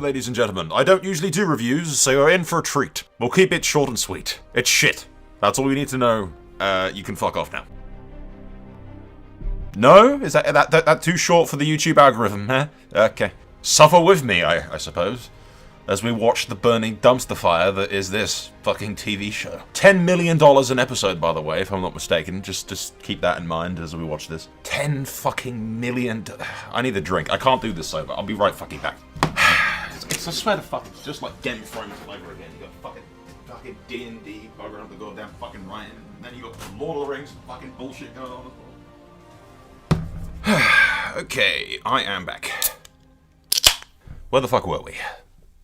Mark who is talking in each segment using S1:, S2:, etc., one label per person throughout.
S1: ladies and gentlemen. I don't usually do reviews, so you're in for a treat. We'll keep it short and sweet. It's shit. That's all you need to know. You can fuck off now. No? Is that too short for the YouTube algorithm, huh? Okay. Suffer with me, I suppose, as we watch the burning dumpster fire that is this fucking TV show. $10 million an episode, by the way, if I'm not mistaken. Just keep that in mind as we watch this. 10 fucking million... I need a drink. I can't do this sober. I'll be right fucking back. I swear to fuck, it's just like Game of Thrones all over again. You got fucking D&D, bugger up the goddamn fucking writing, and then you got Lord of the Rings fucking bullshit going on as well. Okay, I am back. Where the fuck were we?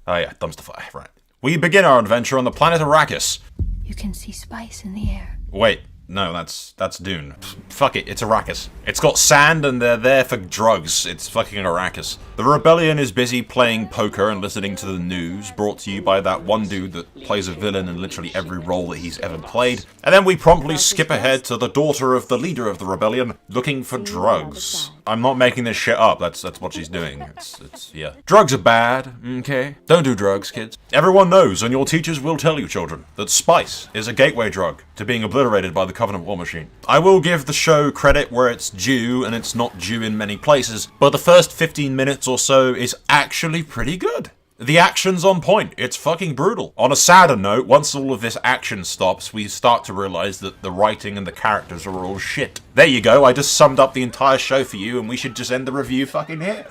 S1: Oh yeah, dumpster fire, right. We begin our adventure on the planet Arrakis.
S2: You can see spice in the air.
S1: Wait, no, that's Dune. Fuck it, it's Arrakis. It's got sand and they're there for drugs. It's fucking Arrakis. The rebellion is busy playing poker and listening to the news, brought to you by that one dude that plays a villain in literally every role that he's ever played. And then we promptly skip ahead to the daughter of the leader of the rebellion, looking for drugs. I'm not making this shit up, that's what she's doing. It's yeah. Drugs are bad, okay? Don't do drugs, kids. Everyone knows, and your teachers will tell you, children, that spice is a gateway drug to being obliterated by the Covenant War Machine. I will give the show credit where it's due, and it's not due in many places, but the first 15 minutes or so is actually pretty good. The action's on point. It's fucking brutal. On a sadder note, once all of this action stops, we start to realize that the writing and the characters are all shit. There you go, I just summed up the entire show for you, and we should just end the review fucking here.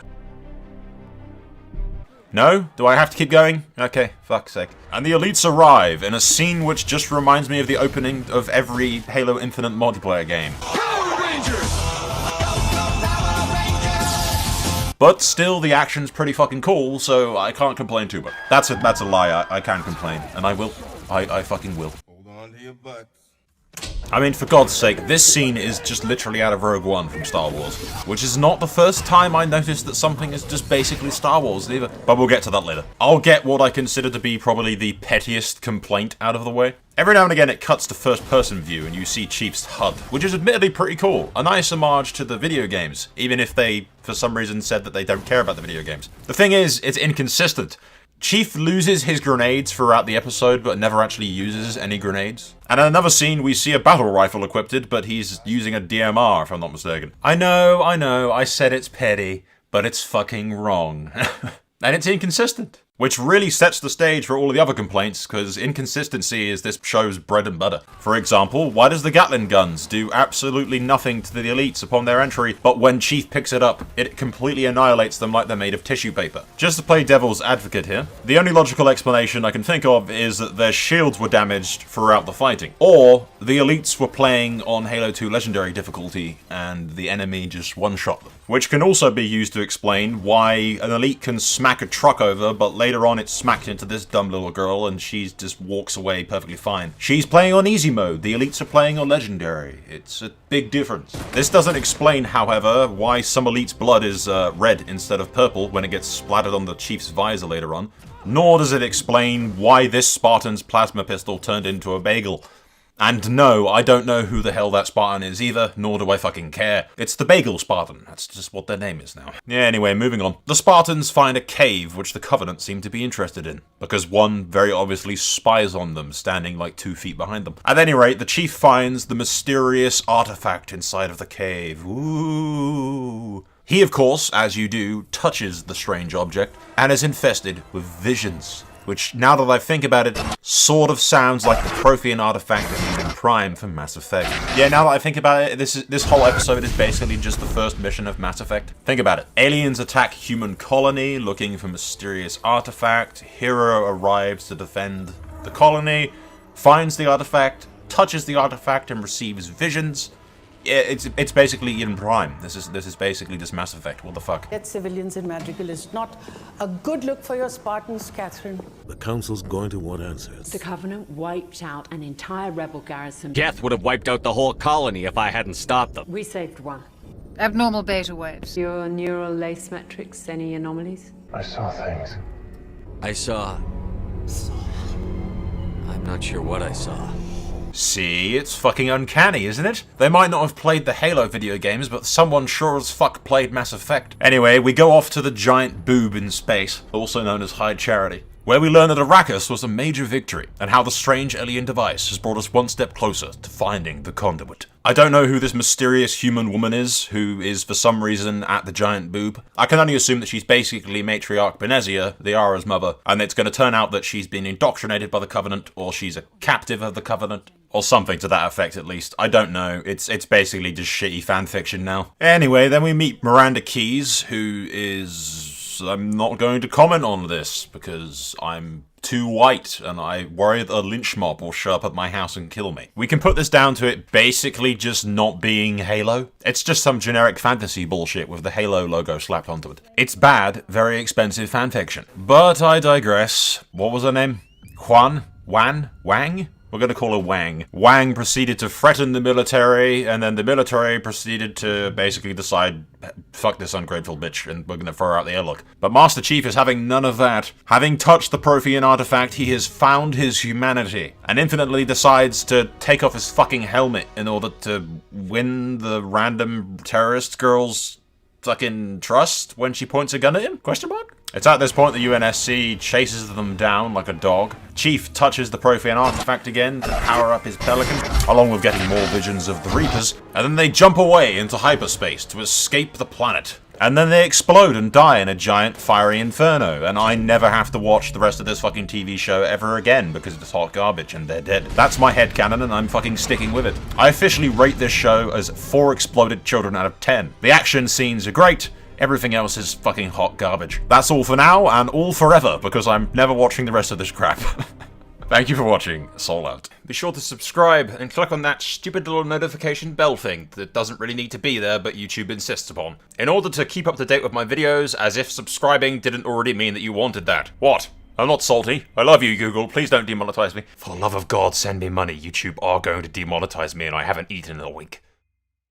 S1: No? Do I have to keep going? Okay, fuck's sake. And the elites arrive in a scene which just reminds me of the opening of every Halo Infinite multiplayer game.
S3: Power Rangers!
S1: But still, the action's pretty fucking cool, so I can't complain too much. That's a lie, I can complain, and I will. I fucking will.
S3: Hold on to your butts.
S1: I mean, for God's sake, this scene is just literally out of Rogue One from Star Wars, which is not the first time I noticed that something is just basically Star Wars either, but we'll get to that later. I'll get what I consider to be probably the pettiest complaint out of the way. Every now and again it cuts to first-person view and you see Chief's HUD, which is admittedly pretty cool. A nice homage to the video games, even if they, for some reason, said that they don't care about the video games. The thing is, it's inconsistent. Chief loses his grenades throughout the episode, but never actually uses any grenades. And in another scene, we see a battle rifle equipped, but he's using a DMR, if I'm not mistaken. I know, I said it's petty, but it's fucking wrong. And it's inconsistent. Which really sets the stage for all of the other complaints, because inconsistency is this show's bread and butter. For example, why does the Gatling guns do absolutely nothing to the elites upon their entry, but when Chief picks it up, it completely annihilates them like they're made of tissue paper? Just to play devil's advocate here, the only logical explanation I can think of is that their shields were damaged throughout the fighting. Or, the elites were playing on Halo 2 Legendary difficulty, and the enemy just one-shot them. Which can also be used to explain why an elite can smack a truck over, but later on it's smacked into this dumb little girl and she just walks away perfectly fine. She's playing on easy mode, the elites are playing on legendary. It's a big difference. This doesn't explain, however, why some elite's blood is red instead of purple when it gets splattered on the Chief's visor later on. Nor does it explain why this Spartan's plasma pistol turned into a bagel. And no, I don't know who the hell that Spartan is either, nor do I fucking care. It's the Bagel Spartan, that's just what their name is now. Yeah, anyway, moving on. The Spartans find a cave which the Covenant seem to be interested in, because one very obviously spies on them, standing like 2 feet behind them. At any rate, the Chief finds the mysterious artifact inside of the cave. Ooh. He, of course, as you do, touches the strange object, and is infested with visions. Which, now that I think about it, sort of sounds like the Prothean artifact used in Prime for Mass Effect. Yeah, now that I think about it, this whole episode is basically just the first mission of Mass Effect. Think about it. Aliens attack human colony, looking for mysterious artifact. Hero arrives to defend the colony, finds the artifact, touches the artifact, and receives visions. Yeah, it's basically in Prime. This is basically just Mass Effect. What the fuck?
S4: Get civilians in Madrigal is not a good look for your Spartans, Catherine.
S5: The Council's going to want answers.
S6: The Covenant wiped out an entire rebel garrison.
S7: Geth would have wiped out the whole colony if I hadn't stopped them.
S6: We saved one.
S2: Abnormal beta waves.
S6: Your neural lace metrics, any anomalies?
S8: I saw things.
S7: I saw... I'm not sure what I saw.
S1: See, it's fucking uncanny, isn't it? They might not have played the Halo video games, but someone sure as fuck played Mass Effect. Anyway, we go off to the giant boob in space, also known as High Charity, where we learn that Arrakis was a major victory, and how the strange alien device has brought us one step closer to finding the conduit. I don't know who this mysterious human woman is, who is for some reason at the giant boob. I can only assume that she's basically Matriarch Benezia, Liara's mother, and it's going to turn out that she's been indoctrinated by the Covenant, or she's a captive of the Covenant, or something to that effect at least. I don't know. It's basically just shitty fanfiction now. Anyway, then we meet Miranda Keyes, who is... I'm not going to comment on this, because I'm too white, and I worry that a lynch mob will show up at my house and kill me. We can put this down to it basically just not being Halo. It's just some generic fantasy bullshit with the Halo logo slapped onto it. It's bad, very expensive fanfiction. But I digress. What was her name? Wang? We're going to call her Wang. Wang proceeded to threaten the military, and then the military proceeded to basically decide, fuck this ungrateful bitch, and we're going to throw her out the airlock. But Master Chief is having none of that. Having touched the Prothean artifact, he has found his humanity, and infinitely decides to take off his fucking helmet in order to win the random terrorist girl's fucking trust when she points a gun at him? Question mark? It's at this point the UNSC chases them down like a dog. Chief touches the Prothean artifact again to power up his Pelican, along with getting more visions of the Reapers, and then they jump away into hyperspace to escape the planet. And then they explode and die in a giant fiery inferno, and I never have to watch the rest of this fucking TV show ever again because it's hot garbage and they're dead. That's my headcanon and I'm fucking sticking with it. I officially rate this show as 4 exploded children out of 10. The action scenes are great. Everything else is fucking hot garbage. That's all for now, and all forever, because I'm never watching the rest of this crap. Thank you for watching. Soul out. Be sure to subscribe and click on that stupid little notification bell thing that doesn't really need to be there, but YouTube insists upon, in order to keep up to date with my videos, as if subscribing didn't already mean that you wanted that. What? I'm not salty. I love you, Google. Please don't demonetize me. For the love of God, send me money. YouTube are going to demonetize me, and I haven't eaten in a week.